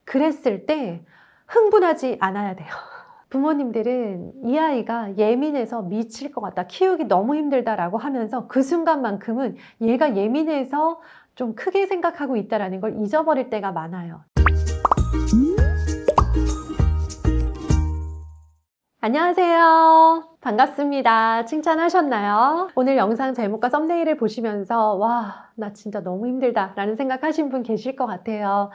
그랬을 때 흥분하지 않아야 돼요. 부모님들은 이 아이가 예민해서 미칠 것 같다, 키우기 너무 힘들다라고 하면서 그 순간만큼은 얘가 예민해서 좀 크게 생각하고 있다는 걸 잊어버릴 때가 많아요. 안녕하세요. 반갑습니다. 칭찬하셨나요? 오늘 영상 제목과 썸네일을 보시면서 와, 나 진짜 너무 힘들다 라는 생각하신 분 계실 것 같아요.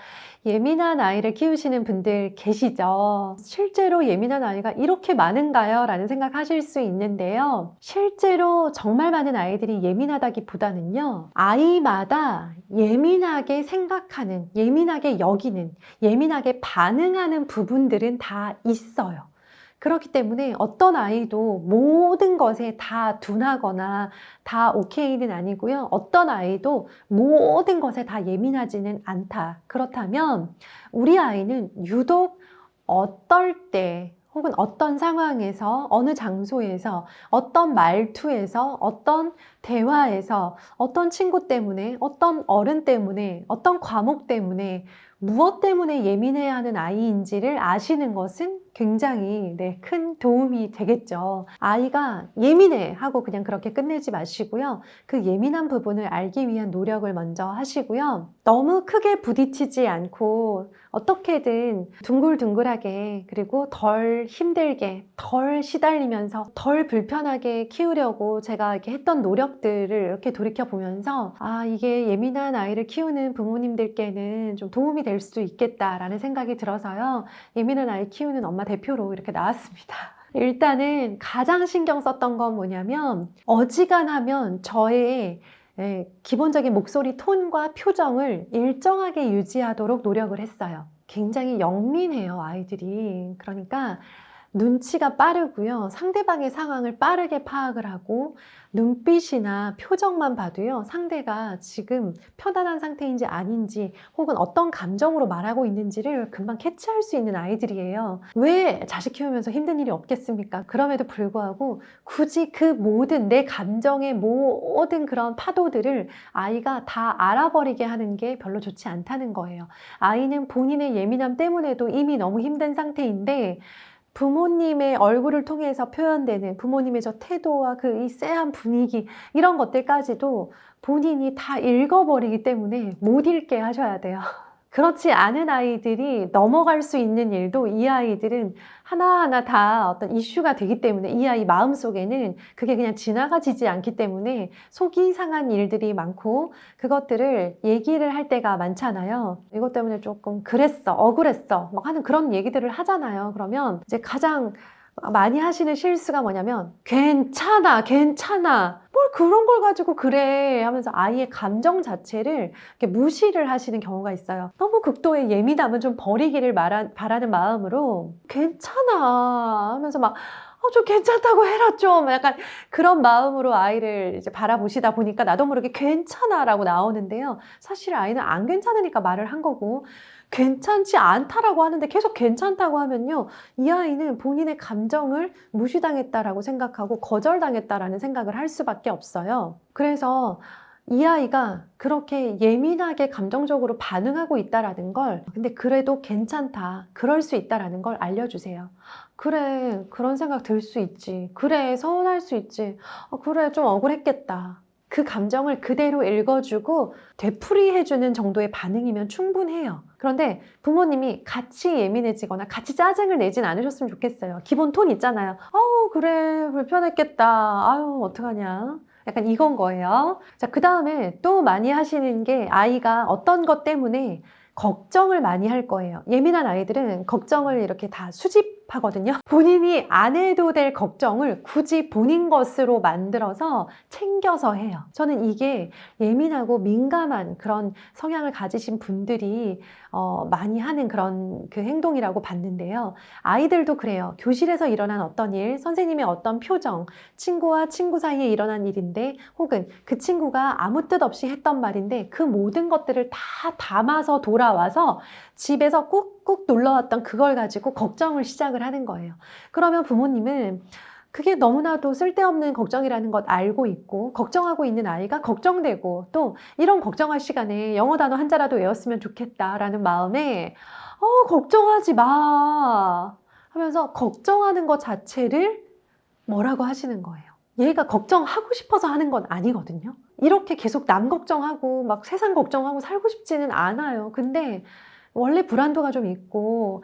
예민한 아이를 키우시는 분들 계시죠? 실제로 예민한 아이가 이렇게 많은가요? 라는 생각하실 수 있는데요. 실제로 정말 많은 아이들이 예민하다기보다는요, 아이마다 예민하게 생각하는, 예민하게 여기는, 예민하게 반응하는 부분들은 다 있어요. 그렇기 때문에 어떤 아이도 모든 것에 다 둔하거나 다 오케이는 아니고요. 어떤 아이도 모든 것에 다 예민하지는 않다. 그렇다면 우리 아이는 유독 어떨 때 혹은 어떤 상황에서, 어느 장소에서, 어떤 말투에서, 어떤 대화에서, 어떤 친구 때문에, 어떤 어른 때문에, 어떤 과목 때문에, 무엇 때문에 예민해야 하는 아이인지를 아시는 것은 굉장히 큰 도움이 되겠죠. 아이가 예민해 하고 그냥 그렇게 끝내지 마시고요. 그 예민한 부분을 알기 위한 노력을 먼저 하시고요. 너무 크게 부딪히지 않고 어떻게든 둥글둥글하게, 그리고 덜 힘들게, 덜 시달리면서 덜 불편하게 키우려고 제가 이렇게 했던 노력들을 이렇게 돌이켜 보면서 이게 예민한 아이를 키우는 부모님들께는 좀 도움이 될 수도 있겠다라는 생각이 들어서요. 예민한 아이 키우는 엄마 대표로 이렇게 나왔습니다. 일단은 가장 신경 썼던 건 뭐냐면, 어지간하면 저의 기본적인 목소리 톤과 표정을 일정하게 유지하도록 노력을 했어요. 굉장히 영민해요, 아이들이. 그러니까 눈치가 빠르고요. 상대방의 상황을 빠르게 파악을 하고, 눈빛이나 표정만 봐도요, 상대가 지금 편안한 상태인지 아닌지, 혹은 어떤 감정으로 말하고 있는지를 금방 캐치할 수 있는 아이들이에요. 왜 자식 키우면서 힘든 일이 없겠습니까? 그럼에도 불구하고 굳이 그 모든 내 감정의 모든 그런 파도들을 아이가 다 알아버리게 하는 게 별로 좋지 않다는 거예요. 아이는 본인의 예민함 때문에도 이미 너무 힘든 상태인데, 부모님의 얼굴을 통해서 표현되는 부모님의 저 태도와 그 이 쎄한 분위기, 이런 것들까지도 본인이 다 읽어버리기 때문에 못 읽게 하셔야 돼요. 그렇지 않은 아이들이 넘어갈 수 있는 일도 이 아이들은 하나하나 다 어떤 이슈가 되기 때문에, 이 아이 마음속에는 그게 그냥 지나가지지 않기 때문에 속이 상한 일들이 많고, 그것들을 얘기를 할 때가 많잖아요. 이것 때문에 조금 그랬어, 억울했어 막 하는 그런 얘기들을 하잖아요. 그러면 이제 가장 많이 하시는 실수가 뭐냐면, 괜찮아, 괜찮아, 뭘 그런 걸 가지고 그래 하면서 아이의 감정 자체를 이렇게 무시를 하시는 경우가 있어요. 너무 극도의 예민함은 좀 버리기를 바라는 마음으로 괜찮아 하면서 막 좀 괜찮다고 해라 좀, 약간 그런 마음으로 아이를 이제 바라보시다 보니까 나도 모르게 괜찮아 라고 나오는데요. 사실 아이는 안 괜찮으니까 말을 한 거고, 괜찮지 않다라고 하는데 계속 괜찮다고 하면요, 이 아이는 본인의 감정을 무시당했다라고 생각하고 거절당했다라는 생각을 할 수밖에 없어요. 그래서 이 아이가 그렇게 예민하게 감정적으로 반응하고 있다라는 걸, 근데 그래도 괜찮다, 그럴 수 있다라는 걸 알려주세요. 그래, 그런 생각 들 수 있지. 그래, 서운할 수 있지. 그래, 좀 억울했겠다. 그 감정을 그대로 읽어주고 되풀이해주는 정도의 반응이면 충분해요. 그런데 부모님이 같이 예민해지거나 같이 짜증을 내진 않으셨으면 좋겠어요. 기본 톤 있잖아요. 그래, 불편했겠다. 아유, 어떡하냐. 약간 이건 거예요. 자, 그 다음에 또 많이 하시는 게, 아이가 어떤 것 때문에 걱정을 많이 할 거예요. 예민한 아이들은 걱정을 이렇게 다 수집하거든요. 본인이 안 해도 될 걱정을 굳이 본인 것으로 만들어서 챙겨서 해요. 저는 이게 예민하고 민감한 그런 성향을 가지신 분들이 많이 하는 그런 그 행동이라고 봤는데요. 아이들도 그래요. 교실에서 일어난 어떤 일, 선생님의 어떤 표정, 친구와 친구 사이에 일어난 일인데, 혹은 그 친구가 아무 뜻 없이 했던 말인데, 그 모든 것들을 다 담아서 돌아와서 집에서 꾹꾹 눌러왔던 그걸 가지고 걱정을 시작을 하는 거예요. 그러면 부모님은 그게 너무나도 쓸데없는 걱정이라는 것 알고 있고 걱정하고 있는 아이가 걱정되고 또 이런 걱정할 시간에 영어 단어 한 자라도 외웠으면 좋겠다라는 마음에 걱정하지 마 하면서 걱정하는 것 자체를 뭐라고 하시는 거예요. 얘가 걱정하고 싶어서 하는 건 아니거든요. 이렇게 계속 남 걱정하고 막 세상 걱정하고 살고 싶지는 않아요. 근데 원래 불안도가 좀 있고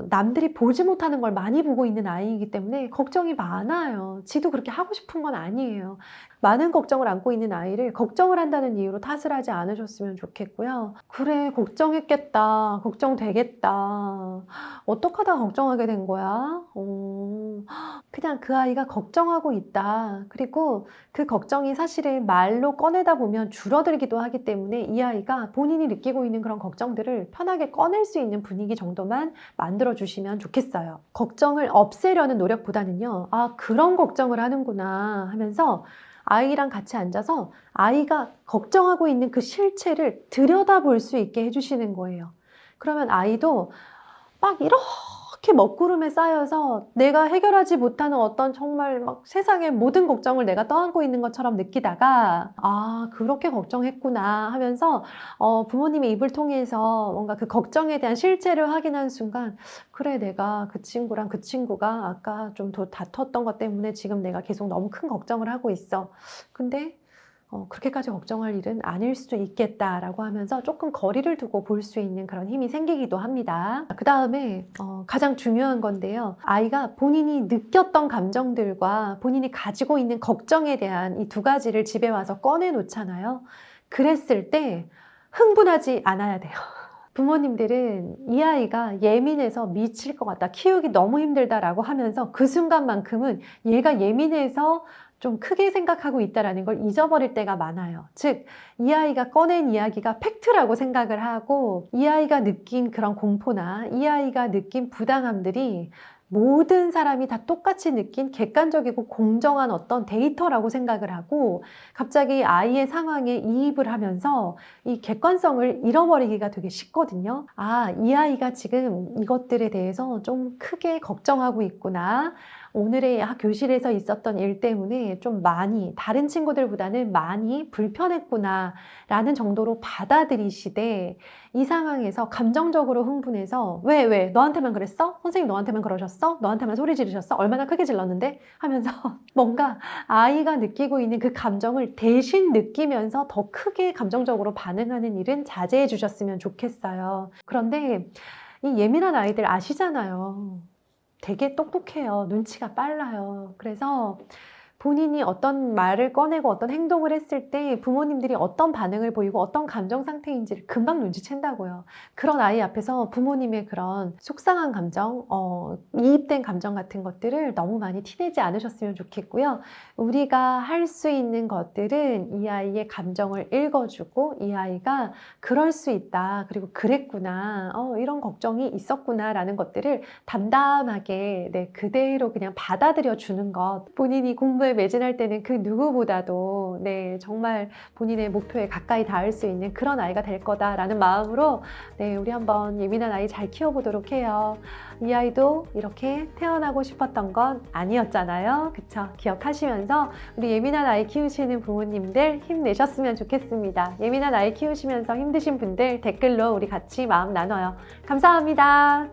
남들이 보지 못하는 걸 많이 보고 있는 아이이기 때문에 걱정이 많아요. 지도 그렇게 하고 싶은 건 아니에요. 많은 걱정을 안고 있는 아이를 걱정을 한다는 이유로 탓을 하지 않으셨으면 좋겠고요. 그래, 걱정했겠다. 걱정되겠다. 어떡하다가 걱정하게 된 거야? 그냥 그 아이가 걱정하고 있다. 그리고 그 걱정이 사실은 말로 꺼내다 보면 줄어들기도 하기 때문에 이 아이가 본인이 느끼고 있는 그런 걱정들을 편하게 꺼낼 수 있는 분위기 정도만 만들어 주시면 좋겠어요. 걱정을 없애려는 노력보다는요. 아, 그런 걱정을 하는구나 하면서 아이랑 같이 앉아서 아이가 걱정하고 있는 그 실체를 들여다볼 수 있게 해주시는 거예요. 그러면 아이도 막 이렇게 먹구름에 쌓여서 내가 해결하지 못하는 어떤 정말 막 세상의 모든 걱정을 내가 떠안고 있는 것처럼 느끼다가 아, 그렇게 걱정했구나 하면서 부모님의 입을 통해서 뭔가 그 걱정에 대한 실체를 확인한 순간 그래, 내가 그 친구랑 그 친구가 아까 좀 더 다퉜던 것 때문에 지금 내가 계속 너무 큰 걱정을 하고 있어. 근데 그렇게까지 걱정할 일은 아닐 수도 있겠다라고 하면서 조금 거리를 두고 볼 수 있는 그런 힘이 생기기도 합니다. 그 다음에 가장 중요한 건데요. 아이가 본인이 느꼈던 감정들과 본인이 가지고 있는 걱정에 대한 이 두 가지를 집에 와서 꺼내 놓잖아요. 그랬을 때 흥분하지 않아야 돼요. 부모님들은 이 아이가 예민해서 미칠 것 같다, 키우기 너무 힘들다라고 하면서 그 순간만큼은 얘가 예민해서 좀 크게 생각하고 있다는 걸 잊어버릴 때가 많아요. 즉, 이 아이가 꺼낸 이야기가 팩트라고 생각을 하고 이 아이가 느낀 그런 공포나 이 아이가 느낀 부당함들이 모든 사람이 다 똑같이 느낀 객관적이고 공정한 어떤 데이터라고 생각을 하고 갑자기 아이의 상황에 이입을 하면서 이 객관성을 잃어버리기가 되게 쉽거든요. 아, 이 아이가 지금 이것들에 대해서 좀 크게 걱정하고 있구나. 오늘의 교실에서 있었던 일 때문에 좀 많이 다른 친구들보다는 많이 불편했구나 라는 정도로 받아들이시되 이 상황에서 감정적으로 흥분해서 왜 너한테만 그랬어? 선생님 너한테만 그러셨어? 너한테만 소리 지르셨어? 얼마나 크게 질렀는데? 하면서 뭔가 아이가 느끼고 있는 그 감정을 대신 느끼면서 더 크게 감정적으로 반응하는 일은 자제해 주셨으면 좋겠어요. 그런데 이 예민한 아이들 아시잖아요. 되게 똑똑해요. 눈치가 빨라요. 그래서 본인이 어떤 말을 꺼내고 어떤 행동을 했을 때 부모님들이 어떤 반응을 보이고 어떤 감정 상태인지를 금방 눈치챈다고요. 그런 아이 앞에서 부모님의 그런 속상한 감정, 이입된 감정 같은 것들을 너무 많이 티내지 않으셨으면 좋겠고요. 우리가 할 수 있는 것들은 이 아이의 감정을 읽어주고 이 아이가 그럴 수 있다. 그리고 그랬구나. 이런 걱정이 있었구나. 라는 것들을 담담하게 그대로 그냥 받아들여 주는 것. 본인이 공부에 매진할 때는 그 누구보다도 정말 본인의 목표에 가까이 닿을 수 있는 그런 아이가 될 거다라는 마음으로 우리 한번 예민한 아이 잘 키워보도록 해요. 이 아이도 이렇게 태어나고 싶었던 건 아니었잖아요. 그쵸? 기억하시면서 우리 예민한 아이 키우시는 부모님들 힘내셨으면 좋겠습니다. 예민한 아이 키우시면서 힘드신 분들 댓글로 우리 같이 마음 나눠요. 감사합니다.